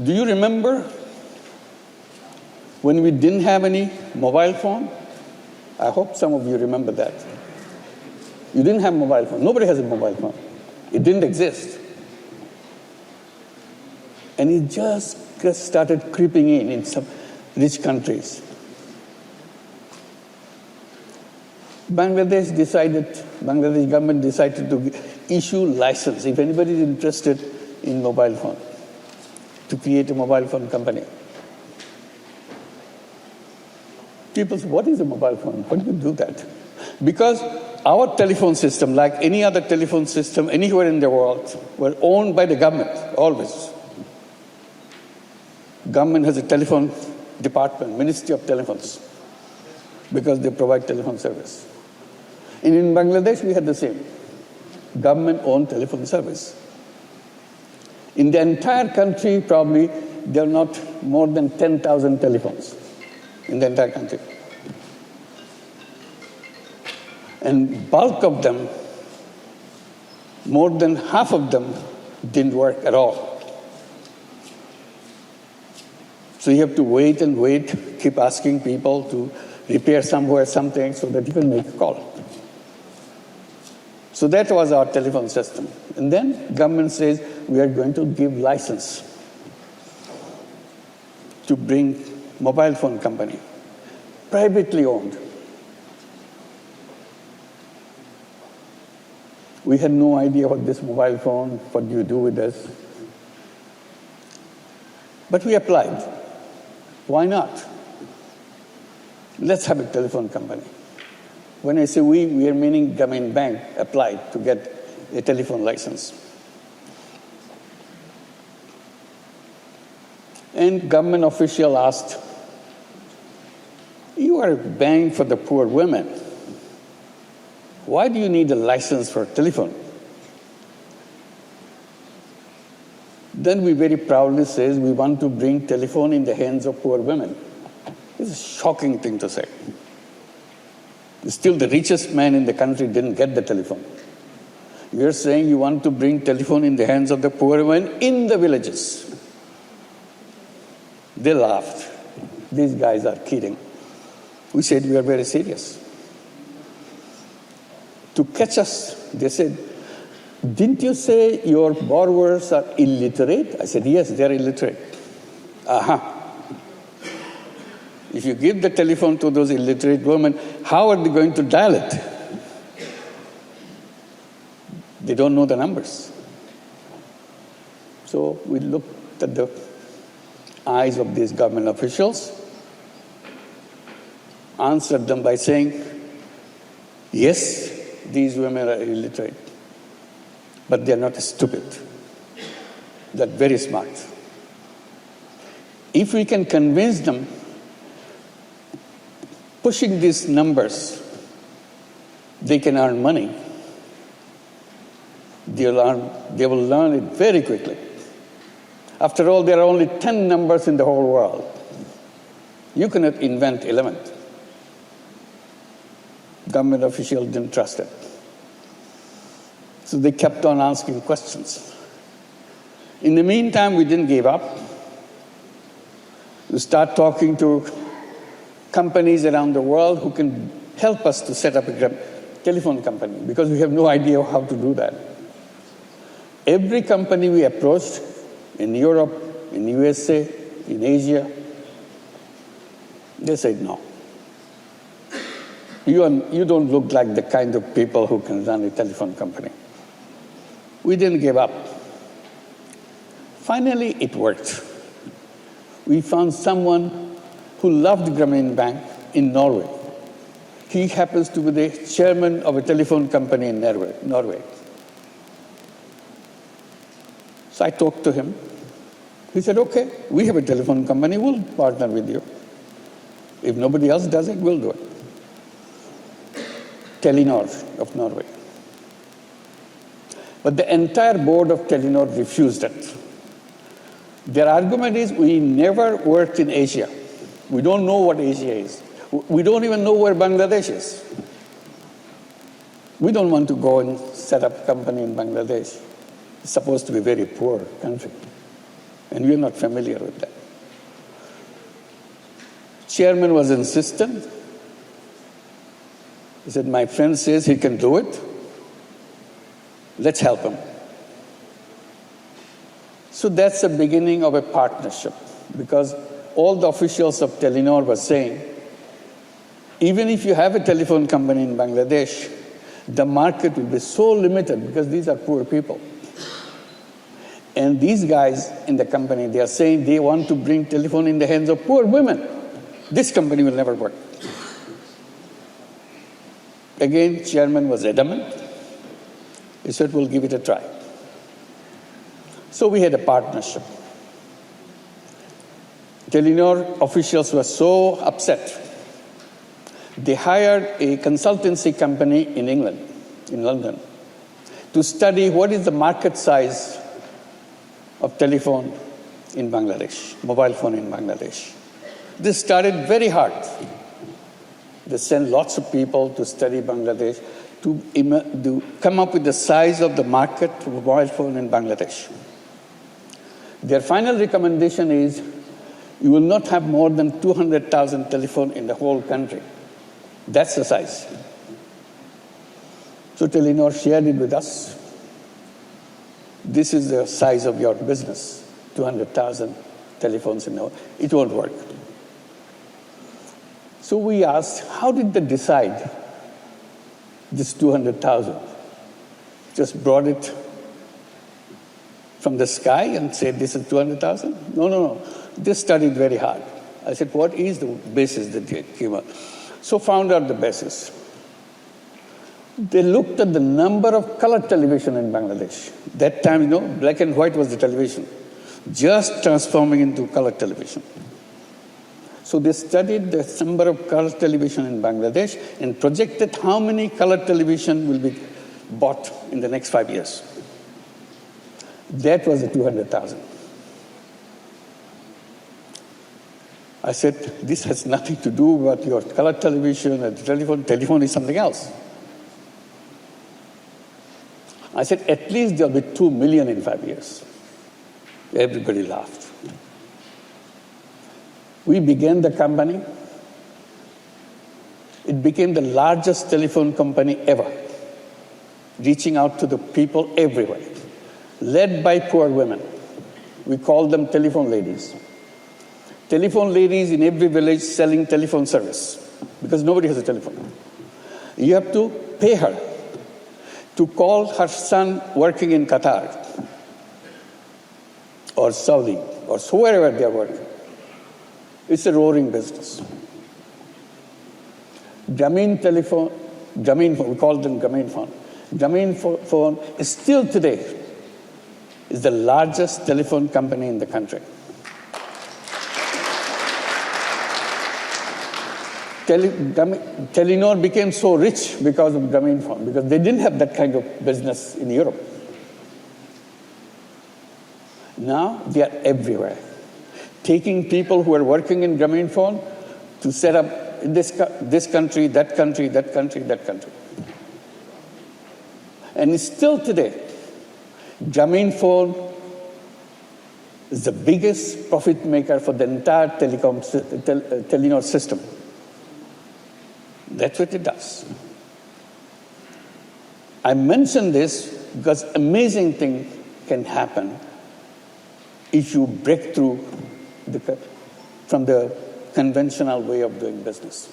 Do you remember when we didn't have any mobile phone? I hope some of you remember that. You didn't have mobile phone. Nobody has a mobile phone. It didn't exist. And it just started creeping in some rich countries. Bangladesh government decided to issue license, if anybody is interested in mobile phone, to create a mobile phone company. People say, what is a mobile phone? Why do you do that? Because our telephone system, like any other telephone system anywhere in the world, were owned by the government, always. Government has a telephone department, Ministry of Telephones, because they provide telephone service. And in Bangladesh, we had the same. Government-owned telephone service. In the entire country, probably, there are not more than 10,000 telephones in the entire country. And bulk of them, more than half of them, didn't work at all. So you have to wait and wait, keep asking people to repair somewhere something so that you can make a call. So that was our telephone system. And then government says, we are going to give license to bring mobile phone company, privately owned. We had no idea what this mobile phone, what do you do with this? But we applied. Why not? Let's have a telephone company. When I say we are meaning Grameen Bank applied to get a telephone license. And government official asked, you are a bank for the poor women. Why do you need a license for a telephone? Then we very proudly say we want to bring telephone in the hands of poor women. It's a shocking thing to say. Still, the richest man in the country didn't get the telephone. You're saying you want to bring telephone in the hands of the poor women in the villages. They laughed. These guys are kidding. We said we are very serious. To catch us, they said, didn't you say your borrowers are illiterate? I said, yes, they are illiterate. Aha. If you give the telephone to those illiterate women, how are they going to dial it? They don't know the numbers. So we looked at the eyes of these government officials, answered them by saying, yes, these women are illiterate, but they're not stupid. They're very smart. If we can convince them, pushing these numbers, they can earn money. They will learn it very quickly. After all, there are only 10 numbers in the whole world. You cannot invent 11. Government officials didn't trust it. So they kept on asking questions. In the meantime, we didn't give up. We start talking to companies around the world who can help us to set up a telephone company, because we have no idea how to do that. Every company we approached in Europe, in USA, in Asia, they said no. You don't look like the kind of people who can run a telephone company. We didn't give up. Finally, it worked. We found someone who loved Grameen Bank in Norway. He happens to be the chairman of a telephone company in Norway. So I talked to him. He said, okay, we have a telephone company, we'll partner with you. If nobody else does it, we'll do it. Telenor of Norway. But the entire board of Telenor refused it. Their argument is, we never worked in Asia. We don't know what Asia is. We don't even know where Bangladesh is. We don't want to go and set up a company in Bangladesh. It's supposed to be a very poor country. And we are not familiar with that. Chairman was insistent. He said, my friend says he can do it. Let's help him. So that's the beginning of a partnership, because all the officials of Telenor were saying, even if you have a telephone company in Bangladesh, the market will be so limited because these are poor people. And these guys in the company, they are saying they want to bring telephone in the hands of poor women. This company will never work. Again, chairman was adamant. He said, we'll give it a try. So we had a partnership. Telenor officials were so upset. They hired a consultancy company in England, in London, to study what is the market size of telephone in Bangladesh, mobile phone in Bangladesh. This started very hard. They sent lots of people to study Bangladesh to come up with the size of the market for mobile phone in Bangladesh. Their final recommendation is you will not have more than 200,000 telephone in the whole country. That's the size. So Telenor shared it with us. This is the size of your business, 200,000 telephones in the whole. It won't work. So we asked, how did they decide this 200,000? Just brought it from the sky and said, this is 200,000? No. They studied very hard. I said, what is the basis that they came up? So found out the basis. They looked at the number of color television in Bangladesh. That time, black and white was the television, just transforming into color television. So they studied the number of color television in Bangladesh and projected how many color television will be bought in the next 5 years. That was the 200,000. I said, this has nothing to do with your color television and telephone. Telephone is something else. I said, at least there will be 2 million in 5 years. Everybody laughed. We began the company. It became the largest telephone company ever, reaching out to the people everywhere, led by poor women. We called them telephone ladies. Telephone ladies in every village selling telephone service, because nobody has a telephone. You have to pay her to call her son working in Qatar or Saudi or wherever they are working. It's a roaring business. Grameenphone, we call them Grameenphone. Grameenphone is still today is the largest telephone company in the country. Telenor became so rich because of Grameenphone, because they didn't have that kind of business in Europe. Now they are everywhere, taking people who are working in Grameenphone to set up in this country, that country, that country, that country. And still today, Grameenphone is the biggest profit maker for the entire Telenor system. That's what it does. I mention this because amazing thing can happen if you break through from the conventional way of doing business.